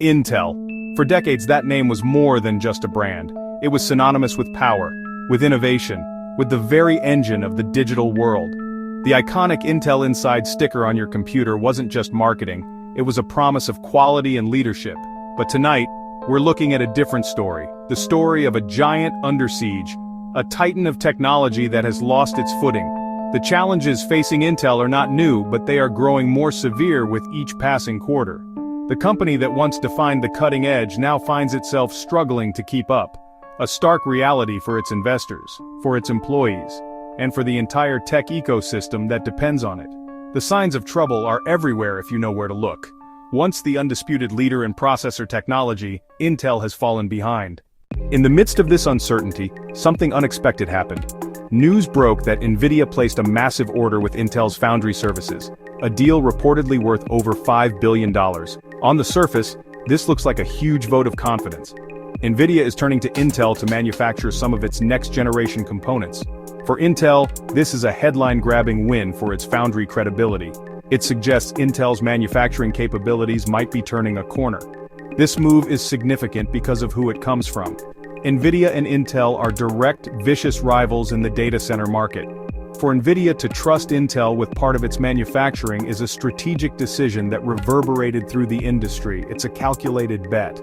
Intel. For decades that name was more than just a brand. It was synonymous with power, with innovation, with the very engine of the digital world. The iconic Intel Inside sticker on your computer wasn't just marketing, it was a promise of quality and leadership. But tonight, we're looking at a different story. The story of a giant under siege, a titan of technology that has lost its footing. The challenges facing Intel are not new, but they are growing more severe with each passing quarter. The company that once defined the cutting edge now finds itself struggling to keep up. A stark reality for its investors, for its employees, and for the entire tech ecosystem that depends on it. The signs of trouble are everywhere if you know where to look. Once the undisputed leader in processor technology, Intel has fallen behind. In the midst of this uncertainty, something unexpected happened. News broke that Nvidia placed a massive order with Intel's foundry services, a deal reportedly worth over $5 billion. On the surface, this looks like a huge vote of confidence. Nvidia is turning to Intel to manufacture some of its next-generation components. For Intel, this is a headline-grabbing win for its foundry credibility. It suggests Intel's manufacturing capabilities might be turning a corner. This move is significant because of who it comes from. Nvidia and Intel are direct, vicious rivals in the data center market. For Nvidia to trust Intel with part of its manufacturing is a strategic decision that reverberated through the industry. It's a calculated bet.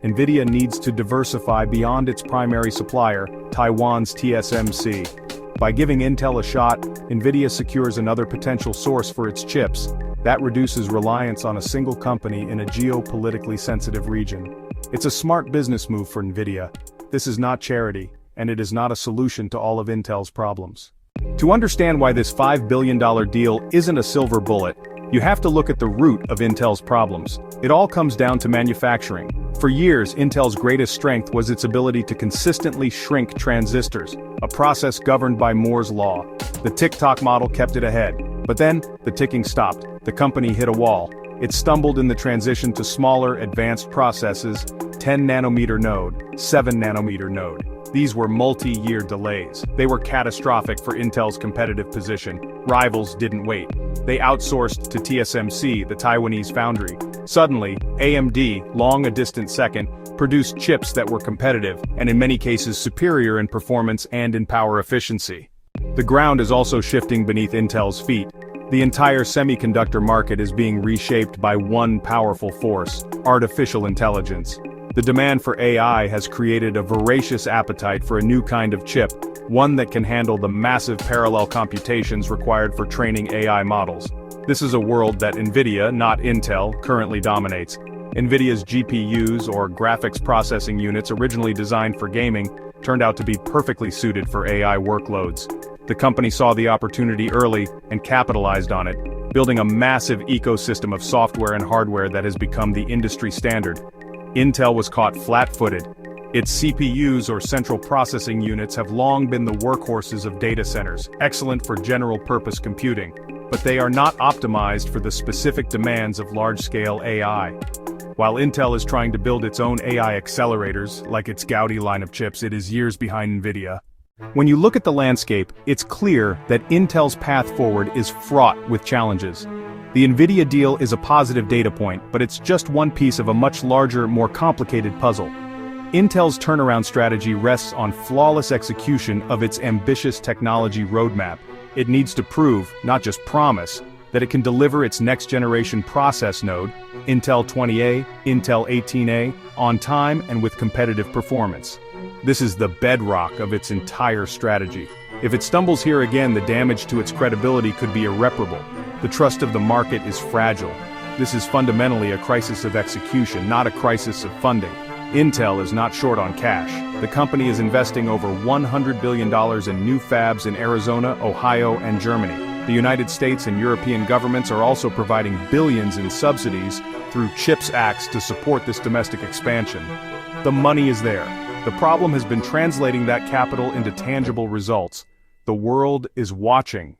Nvidia needs to diversify beyond its primary supplier, Taiwan's TSMC. By giving Intel a shot, Nvidia secures another potential source for its chips. That reduces reliance on a single company in a geopolitically sensitive region. It's a smart business move for Nvidia. This is not charity, and it is not a solution to all of Intel's problems. To understand why this $5 billion deal isn't a silver bullet, you have to look at the root of Intel's problems. It all comes down to manufacturing. For years, Intel's greatest strength was its ability to consistently shrink transistors, a process governed by Moore's law. The tick-tock model kept it ahead. But then, the ticking stopped. The company hit a wall. It stumbled in the transition to smaller, advanced processes, 10-nanometer node, 7-nanometer node. These were multi-year delays. They were catastrophic for Intel's competitive position. Rivals didn't wait. They outsourced to TSMC, the Taiwanese foundry. Suddenly, AMD, long a distant second, produced chips that were competitive, and in many cases superior in performance and in power efficiency. The ground is also shifting beneath Intel's feet. The entire semiconductor market is being reshaped by one powerful force: artificial intelligence. The demand for AI has created a voracious appetite for a new kind of chip, one that can handle the massive parallel computations required for training AI models. This is a world that Nvidia, not Intel, currently dominates. Nvidia's GPUs, or graphics processing units originally designed for gaming, turned out to be perfectly suited for AI workloads. The company saw the opportunity early and capitalized on it, building a massive ecosystem of software and hardware that has become the industry standard. Intel was caught flat-footed. Its CPUs, or central processing units, have long been the workhorses of data centers, excellent for general-purpose computing, but they are not optimized for the specific demands of large-scale AI. While Intel is trying to build its own AI accelerators, like its Gaudi line of chips, it is years behind Nvidia. When you look at the landscape, it's clear that Intel's path forward is fraught with challenges. The Nvidia deal is a positive data point, but it's just one piece of a much larger, more complicated puzzle. Intel's turnaround strategy rests on flawless execution of its ambitious technology roadmap. It needs to prove, not just promise, that it can deliver its next-generation process node, Intel 20A, Intel 18A, on time and with competitive performance. This is the bedrock of its entire strategy. If it stumbles here again, the damage to its credibility could be irreparable. The trust of the market is fragile. This is fundamentally a crisis of execution, not a crisis of funding. Intel is not short on cash. The company is investing over $100 billion in new fabs in Arizona, Ohio, and Germany. The United States and European governments are also providing billions in subsidies through CHIPS Acts to support this domestic expansion. The money is there. The problem has been translating that capital into tangible results. The world is watching.